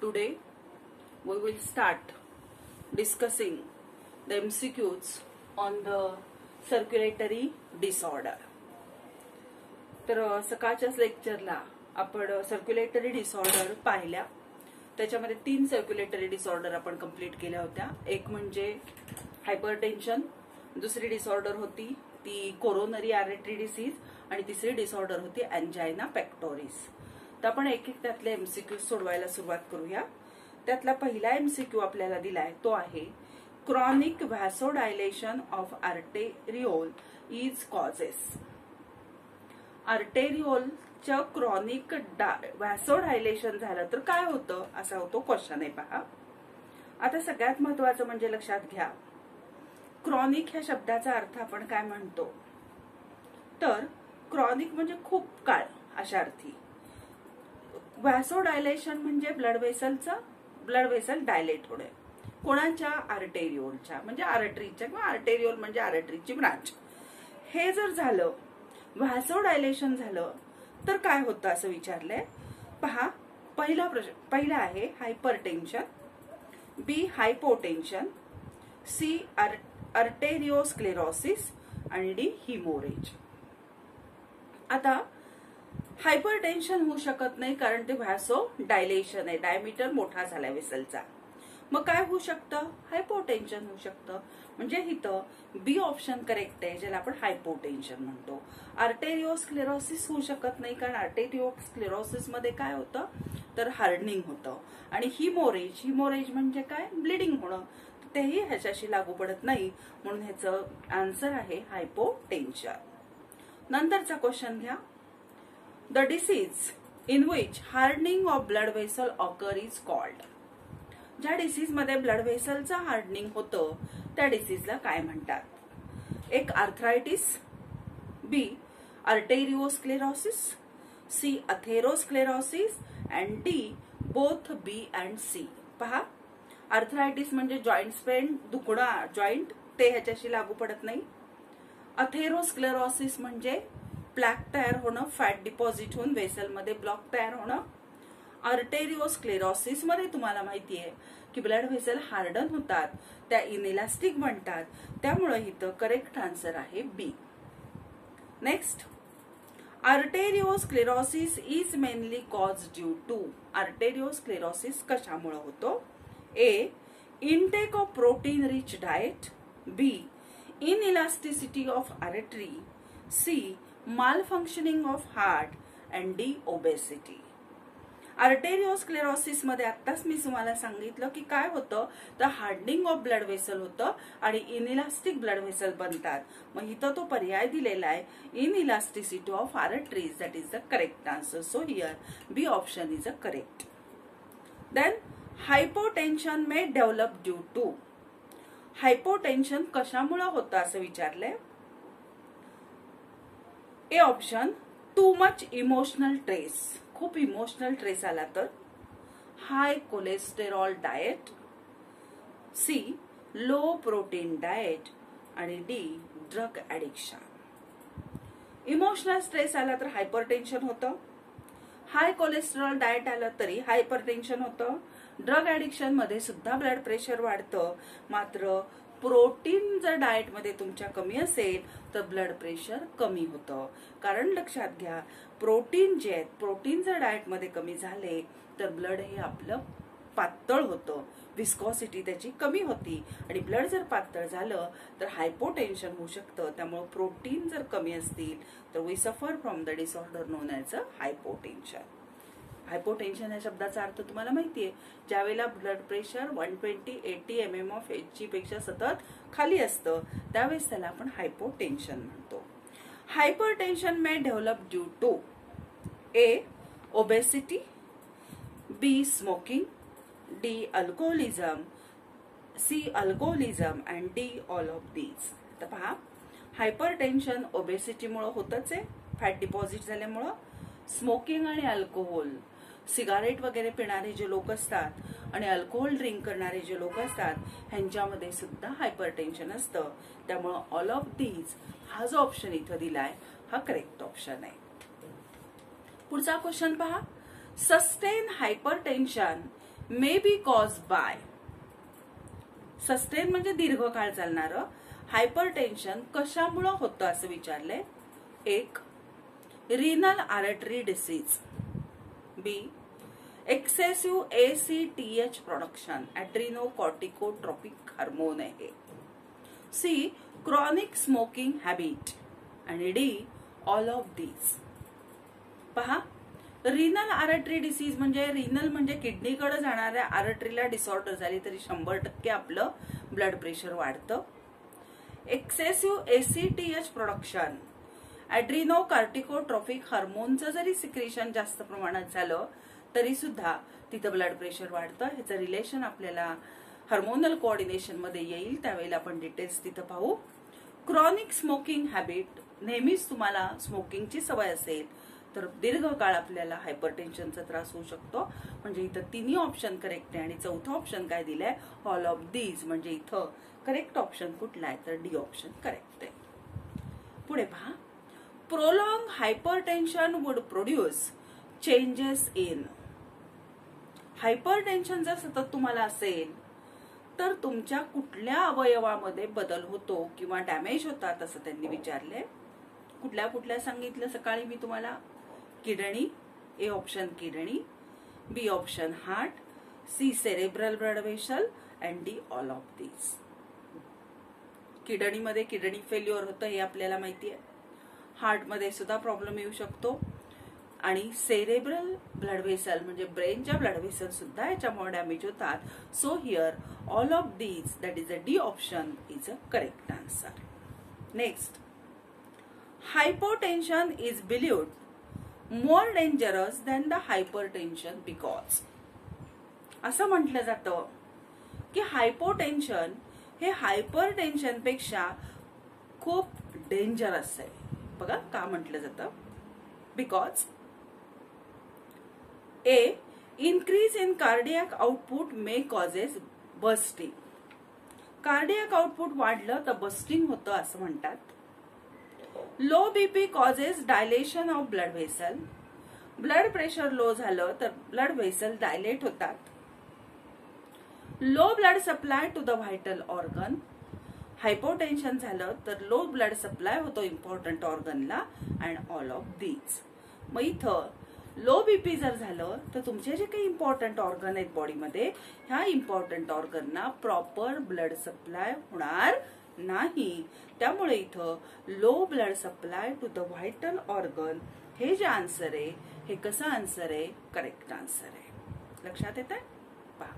Today we will start discussing the MCQs on the circulatory disorder. तर सकाळच्याच लेक्चरला आपण circulatory disorder पाहिल्या. त्याच्यामध्ये 3 circulatory disorder आपण कंप्लीट केल्या होत्या. एक म्हणजे हायपरटेन्शन, दुसरी डिसऑर्डर होती ती कोरोनरी आर्टरी डिसीज आणि तिसरी डिसऑर्डर होती एंजाइना पेक्टोरिस. तर आपण एक एक त्यातले एमसीक्यू सोडवायला सुरुवात करूया. त्यातला पहिला एमसीक्यू आपल्याला दिलाय तो आहे chronic vasodilation of arteriole is causes. आर्टेरिओलच्या क्रॉनिक व्हॅसोडायलेशन झालं तर काय होतं असा होतो क्वेश्चन आहे. पहा आता सगळ्यात महत्वाचं म्हणजे लक्षात घ्या, क्रॉनिक ह्या शब्दाचा अर्थ आपण काय म्हणतो तर क्रॉनिक म्हणजे खूप काळ अशा अर्थी. व्हॅसोडायलेशन म्हणजे ब्लड वेसल डायलेट होणे. कोणाच्या? आर्टेरिओलच्या म्हणजे आर्टरीच्या किंवा आर्टेरिओल म्हणजे आर्टरीची ब्रांच. हे जर झालं व्हॅसोडायलेशन झालं तर काय होतं असं विचारलंय. पहा पहिला आहे हायपरटेन्शन, बी हायपोटेन्शन, सी आर्टेरिओस्क्लेरोसिस आणि डी हिमोरेज. आता हायपरटेन्शन होऊ शकत नाही कारण ते व्हॅसो डायलेशन आहे, डायमीटर मोठा झालाय वेसलचा. मग काय होऊ शकतं? हायपोटेन्शन होऊ शकतं. म्हणजे इथं बी ऑप्शन करेक्ट आहे, ज्याला आपण हायपोटेन्शन म्हणतो. आर्टेरिओस्क्लेरोसिस होऊ शकत नाही कारण आर्टेरिओस्क्लेरोसिस मध्ये काय होतं तर हार्डनिंग होतं. आणि हिमोरेज म्हणजे काय? ब्लिडिंग होणं. तेही ह्याच्याशी लागू पडत नाही, म्हणून ह्याचं आन्सर आहे हायपोटेन्शन. नंतरचा क्वेश्चन घ्या. The disease in which hardening of blood vessel occur is called. ज्या डिसीज मध्ये ब्लड वेसलचं हार्डनिंग होतं त्या डिसीजला काय म्हणतात? एक arthritis, B arteriosclerosis, C atherosclerosis and D both B and C. पहा आर्थरायटिस म्हणजे जॉईंट पेन, दुखणं जॉईंट, ते ह्याच्याशी लागू पडत नाही. अथेरोस्क्लेरोसिस म्हणजे प्लॅक तयार होणं, फॅट डिपॉझिट होऊन वेसलमध्ये ब्लॉक तयार होणं. आर्टेरिओस्क्लेरोसिस मध्ये तुम्हाला माहिती आहे की ब्लड व्हेसल हार्डन होतात, त्या इनइलास्टिक बनतात, त्यामुळे इथं करेक्ट आन्सर आहे B. Next, arteriosclerosis is mainly cause due to. Arteriosclerosis कशामुळे होतो? A intake of protein rich diet, B inelasticity of artery, C malfunctioning of heart and D obesity. Arteriosclerosis मध्ये आत्ताच मी तुम्हाला सांगितलं की काय होतं तर हार्डनिंग ऑफ ब्लड वेसल होतं आणि इनइलास्टिक ब्लड वेसल बनतात. मग इथं तो पर्याय दिलेला आहे inelasticity of arteries. That is the correct answer. So here B option is a correct. Then hypotension may develop due to. Hypotension कशामुळे होतं असं विचारलंय. A option too much emotional stress, खूप इमोशनल ट्रेस आला तर. High cholesterol diet, C low protein diet आणि D drug addiction. Emotional stress आला तर हायपरटेन्शन होतं. हाय कोलेस्टेरॉल डाएट आलं तरी हायपरटेन्शन होतं. ड्रग ऍडिक्शन मध्ये सुद्धा ब्लड प्रेशर वाढतं. मात्र प्रोटीन जर डाएट मध्ये तुमच्या कमी असेल तर ब्लड प्रेशर कमी होतं. कारण लक्षात घ्या, प्रोटीन जे आहेत, प्रोटीन जर डाएट मध्ये कमी झाले तर ब्लड हे आपलं पातळ होतं, विस्कॉसिटी त्याची कमी होती. आणि ब्लड जर पातळ झालं तर हायपोटेन्शन होऊ शकतं. त्यामुळे प्रोटीन जर कमी असतील तर we suffer from the disorder known as a hypotension. Hypotension या शब्दाचा अर्थ तुम्हाला माहितीये, ज्यावेळेला blood pressure 120-80 mm of HG पेक्षा सतत खाली असतं त्यावेळेस त्याला आपण हायपोटेन्शन म्हणतो. Hypertension may develop due to A obesity, B smoking, D alcoholism, C alcoholism and D all of these. तर पहा हायपरटेन्शन ओबेसिटीमुळे होतच आहे, फॅट डिपॉझिट झाल्यामुळं. स्मोकिंग आणि अल्कोहोल, सिगारेट वगैरे पिणारे जे लोक असतात आणि अल्कोहोल ड्रिंक करणारे जे लोक असतात ह्यांच्यामध्ये सुद्धा हायपरटेन्शन असतं. त्यामुळं ऑल ऑफ दीज हा जो ऑप्शन इथं दिलाय हा करेक्ट ऑप्शन आहे. पुढचा क्वेश्चन पहा. Sustain hypertension may be cause by. Sustain म्हणजे दीर्घकाळ चालणारं. हायपरटेन्शन कशामुळे होतं असं विचारलंय. एक, renal artery disease. B, excessive ACTH production, adrenocorticotropic hormone आहे. C, chronic smoking habit. आणि डी, ऑल ऑफ दीज. पहा, रिनल आर्टरी डिसीज म्हणजे रिनल म्हणजे किडनीकडे जाणाऱ्या आर्टरीला डिसऑर्डर झाली तरी 100% आपलं ब्लड प्रेशर वाढतं. एक्सेसिव्ह ACTH प्रोडक्शन, ॲड्रिनोकॉर्टिकोट्रॉपिक हार्मोनचं जरी सिक्रेशन जास्त प्रमाणात झालं तरी सुद्धा तिथं ब्लड प्रेशर वाढतं. ह्याचं रिलेशन आपल्याला हार्मोनल कोऑर्डिनेशन मध्ये येईल, त्यावेळेला आपण डिटेल्स तिथं पाहू. क्रॉनिक स्मोकिंग हॅबिट, नेहमीच तुम्हाला स्मोकिंगची सवय असेल तर दीर्घकाळ आपल्याला हायपरटेन्शनचा त्रास होऊ शकतो. म्हणजे इथं तिन्ही ऑप्शन करेक्ट आहे. आणि चौथा ऑप्शन काय दिलाय, ऑल ऑफ दीज. म्हणजे इथं करेक्ट ऑप्शन कुठला आहे तर डी ऑप्शन करेक्ट आहे. पुढे पहा, prolong hypertension would produce changes in. Hypertension जर सतत तुम्हाला असेल तर तुमच्या कुठल्या अवयवामध्ये बदल होतो किंवा डॅमेज होतात असं त्यांनी विचारले. कुठल्या कुठल्या सांगितलं सकाळी मी तुम्हाला. Kidney, A option kidney, B option heart, C cerebral blood vessel and D all of these. किडनीमध्ये किडनी फेल्युअर होतं हे आपल्याला माहिती आहे. हार्टमध्ये सुद्धा प्रॉब्लेम येऊ शकतो. आणि सेरेब्रल ब्लड व्हेसल म्हणजे ब्रेनच्या ब्लड व्हेसल सुद्धा याच्यामुळे डॅमेज होतात. So here all of these, that is a D option is a correct answer. Next, hypotension is believed more dangerous than the hypertension because. असं म्हटलं जातं की हायपोटेन्शन हे hypertension पेक्षा खूप डेंजरस आहे. बघा का म्हटलं जातं. Because A, increase in cardiac output may causes bursting. Cardiac output वाढलं तर बस्टिंग होतं असं म्हणतात. Low BP causes dilation of blood vessel. Blood pressure low झालं तर ब्लड व्हेसल डायलेट होतात. Low blood supply to the vital organ. Hypotension झालं तर लो ब्लड सप्लाय होतो इम्पॉर्टंट ऑर्गनला. And all of these. मग इथं लो BP जर झालं तर तुमचे जे काही इम्पॉर्टंट ऑर्गन आहेत बॉडीमध्ये, ह्या इम्पॉर्टंट ऑर्गनना प्रॉपर ब्लड सप्लाय होणार नाही. त्यामुळे इथं low blood supply to the vital organ हे जे आन्सर आहे हे कसं आन्सर आहे, करेक्ट आन्सर आहे. लक्षात येत आहे. पहा,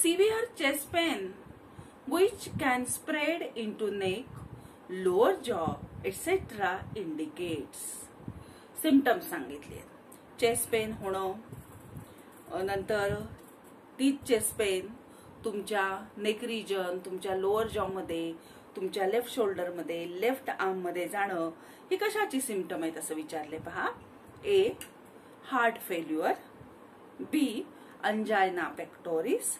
severe chest pain which can spread into neck, lower jaw etcetera indicates. Symptoms सांगितले. चेस्ट पेन होणं, नंतर टीथ चेस्ट पेन तुमच्या नेक रिजन, तुमच्या लोअर जॉ मध्ये, तुमच्या लेफ्ट शोल्डर मध्ये, लेफ्ट आर्म मध्ये जाणं, ही कशाची सिम्पटम आहेत असं विचारले. पहा, A heart failure, B angina pectoris,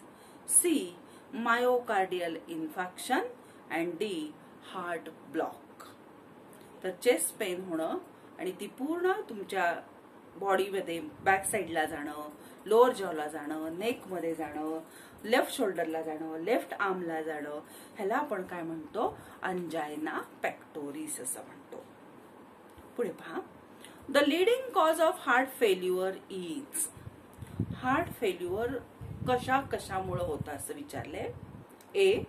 C myocardial infection and D heart block. तर चेस्ट पेन होणं आणि ती पूर्ण तुमच्या बॉडीमध्ये बॅक साईडला जाणं, लोअर जॉला जाणं, नेक मध्ये जाणं, लेफ्ट शोल्डरला जाणं, लेफ्ट आर्मला जाणं, ह्याला आपण काय म्हणतो, अंजायना पेक्टोरिस असं म्हणतो. पुढे पहा, the leading cause of heart failure is. Heart failure कशामुळे होतं असं विचारले. A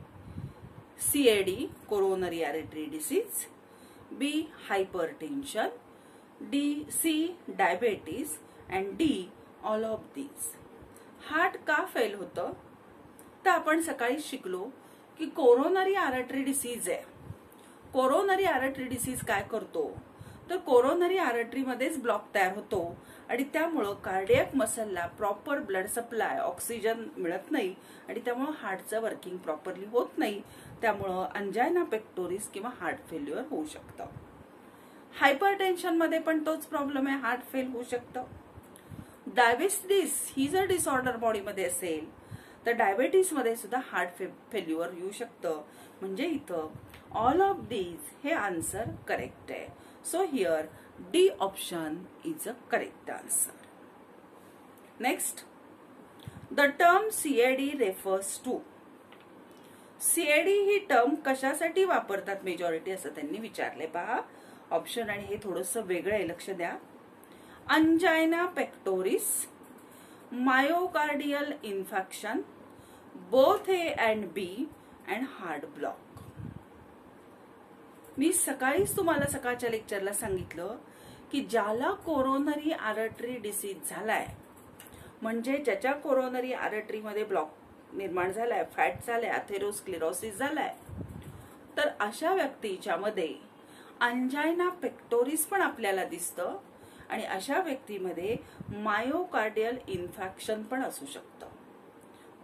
CAD coronary artery disease, B hypertension, C diabetes and D all of these. Heart का फेल होतं तर आपण सकाळी शिकलो की कोरोनरी आर्टरी डिसीज आहे. कोरोनरी आर्टरी डिसीज काय करतो तर कोरोनरी आर्टरी मध्येच ब्लॉक तयार होतो आणि त्यामुळं कार्डियक मसलला प्रॉपर ब्लड सप्लाय, ऑक्सिजन मिळत नाही आणि त्यामुळं हार्टचं वर्किंग प्रॉपरली होत नाही. त्यामुळं अंजायना पेक्टोरिस किंवा हार्ट फेल्युअर होऊ शकतं. हायपरटेन्शन मध्ये पण तोच प्रॉब्लेम आहे, हार्ट फेल होऊ शकतं. डायबिटीस ही जर डिसऑर्डर बॉडीमध्ये असेल तर डायबिटीस मध्ये सुद्धा हार्ट फेल्युअर येऊ शकतं. म्हणजे इथं ऑल ऑफ दीज हे आन्सर करेक्ट आहे. So here D option is a correct answer. Next, the term CAD refers to. CAD ही टर्म कशासाठी वापरतात मेजॉरिटी असं त्यांनी विचारले. पहा ऑप्शन, आणि हे थोडंसं वेगळं आहे, लक्ष द्या. Angina pectoris, myocardial infection, both A and B, and heart block. मी सकाळीच तुम्हाला सकाळच्या लेक्चरला सांगितलं की ज्याला कोरोनरी आर्टरी डिसीज झालाय, म्हणजे ज्याच्या कोरोनरी आर्टरी मध्ये ब्लॉक निर्माण झालाय, फॅट झालाय, अथेरोस्क्लेरोसिस झालाय, तर अशा व्यक्तीच्या मध्ये अंजायना पेक्टोरिस पण आपल्याला दिसतं, आणि अशा व्यक्तीमध्ये मायोकार्डियल इन्फेक्शन पण असू शकतं.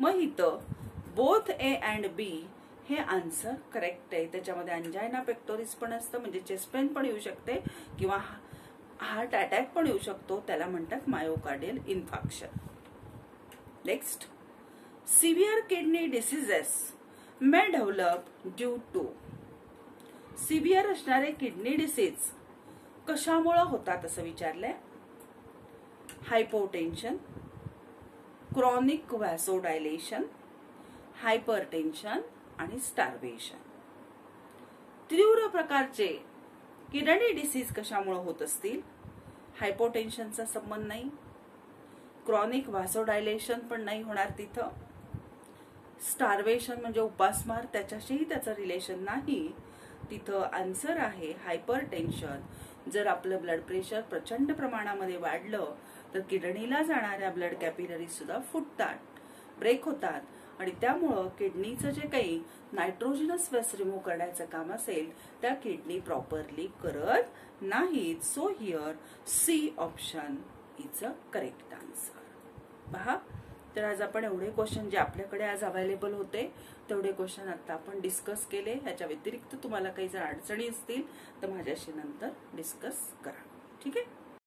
मग इथं बोथ A and B हे आन्सर करेक्ट आहे. त्याच्यामध्ये अंजायना पेक्टोरिस पण असतं, म्हणजे चेस्ट पेन पण येऊ शकते किंवा हार्ट अटॅक पण येऊ शकतो, त्याला म्हणतात myocardial infection. Next, severe kidney diseases may develop due to. Severe असणारे किडनी डिसीज कशामुळे होतात असं विचारलंय. हायपोटेन्शन, क्रॉनिक व्हॅसोडायलेशन, हायपरटेन्शन आणि स्टार्वेशन. तीव्र प्रकारचे किडनी डिसीज कशामुळे होत असतील. हायपोटेन्शनचा संबंध नाही, क्रॉनिक व्हॅसोडायलेशन पण नाही होणार तिथं, स्टार्वेशन म्हणजे उपासमार त्याच्याशीही त्याचं रिलेशन नाही. तिथं आन्सर आहे हायपरटेन्शन. जर आपलं ब्लड प्रेशर प्रचंड प्रमाणामध्ये वाढलं तर किडनीला जाणाऱ्या ब्लड कॅपिलरी सुद्धा फुटतात, ब्रेक होतात, आणि त्यामुळं किडनीचं जे काही नायट्रोजनस वेस्ट रिमूव्ह करण्याचं काम असेल त्या किडनी प्रॉपरली करत नाहीत. So here C option is a correct answer. पहा, तर आज आपण एवढे क्वेश्चन जे आपल्याकडे आज अवेलेबल होते तेवढे क्वेश्चन आता आपण डिस्कस केले. ह्याच्या व्यतिरिक्त तुम्हाला काही जर अडचणी असतील तर माझ्याशी नंतर डिस्कस करा. ठीक आहे.